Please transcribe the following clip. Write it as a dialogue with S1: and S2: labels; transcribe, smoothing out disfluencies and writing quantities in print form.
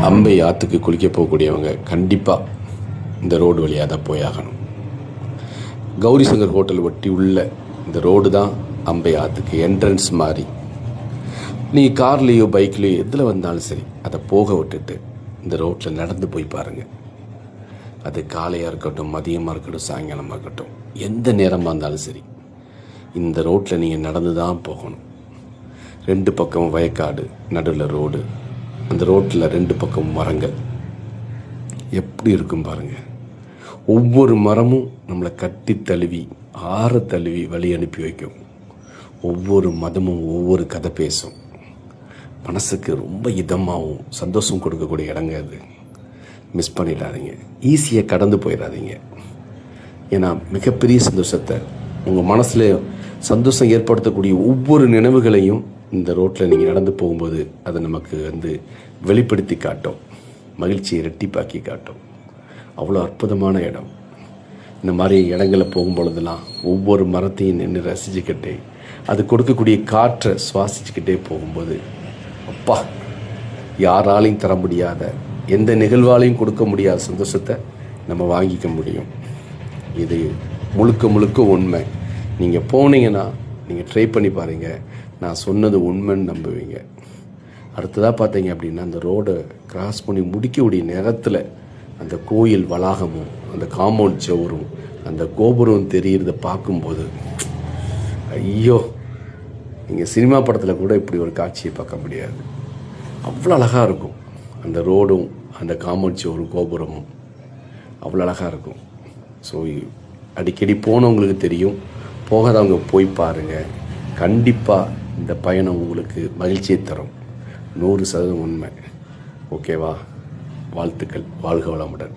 S1: அம்பை ஆற்றுக்கு குளிக்க போகக்கூடியவங்க கண்டிப்பாக இந்த ரோடு வழியாக தான் போயாகணும். கௌரி சங்கர் ஹோட்டல் ஒட்டி உள்ள இந்த ரோடு தான் அம்பை ஆற்றுக்கு என்ட்ரன்ஸ் மாதிரி. நீங்கள் கார்லேயோ பைக்லேயோ எதில் வந்தாலும் சரி அதை போக விட்டுட்டு இந்த ரோட்டில் நடந்து போய் பாருங்கள். அது காலையாக இருக்கட்டும், மதியமாக இருக்கட்டும், சாயங்காலமாக இருக்கட்டும், எந்த நேரமாக இருந்தாலும் சரி இந்த ரோட்டில் நீங்கள் நடந்து தான் போகணும். 2 பக்கமும் வயக்காடு, நடுவில் ரோடு, அந்த ரோட்டில் 2 பக்கம் மரங்கள் எப்படி இருக்கும் பாருங்கள். ஒவ்வொரு மரமும் நம்மளை கட்டி தழுவி ஆற தழுவி வழி அனுப்பி வைக்கும். ஒவ்வொரு மதமும் ஒவ்வொரு கதை பேசும். மனசுக்கு ரொம்ப இதமாகவும் சந்தோஷம் கொடுக்கக்கூடிய இடங்க அது. மிஸ் பண்ணிடாதீங்க, ஈஸியாக கடந்து போயிடாதீங்க. ஏன்னா மிகப்பெரிய சந்தோஷத்தை உங்கள் மனசில் சந்தோஷம் ஏற்படுத்தக்கூடிய ஒவ்வொரு நினைவுகளையும் இந்த ரோட்டில் நீங்கள் நடந்து போகும்போது அதை நமக்கு வெளிப்படுத்தி காட்டும், மகிழ்ச்சியை இரட்டிப்பாக்கி காட்டும். அவ்வளோ அற்புதமான இடம். இந்த மாதிரி இடங்களில் போகும்பொழுதெல்லாம் ஒவ்வொரு மரத்தையும் நின்று ரசிச்சுக்கிட்டே அது கொடுக்கக்கூடிய காற்றை சுவாசிச்சுக்கிட்டே போகும்போது அப்பா, யாராலையும் தர முடியாத, எந்த நிகழ்வாலையும் கொடுக்க முடியாத சந்தோஷத்தை நம்ம வாங்கிக்க முடியும். இது முழுக்க முழுக்க உண்மை. நீங்கள் போனீங்கன்னா நீங்கள் ட்ரை பண்ணி பாருங்கள். நான் சொன்னது உண்மைன்னு நம்புவீங்க. அடுத்ததாக பார்த்தீங்க அப்படின்னா அந்த ரோடை கிராஸ் பண்ணி முடிக்கக்கூடிய நேரத்தில் அந்த கோயில் வளாகமும் அந்த காம்பவுண்ட் சவரும் அந்த கோபுரம் தெரிகிறத பார்க்கும்போது ஐயோ, நீங்கள் சினிமா படத்தில் கூட இப்படி ஒரு காட்சியை பார்க்க முடியாது. அவ்வளோ அழகாக இருக்கும். அந்த ரோடும் அந்த காம்பவுண்ட் சவரும் கோபுரமும் அவ்வளோ அழகாக இருக்கும். ஸோ அடிக்கடி போனவங்களுக்கு தெரியும், போகாதவங்க போய் பாருங்கள். கண்டிப்பாக இந்த பயணம் உங்களுக்கு மகிழ்ச்சியை தரும். 100% உண்மை. ஓகேவா? வாழ்த்துக்கள். வாழ்க வளமுடன்.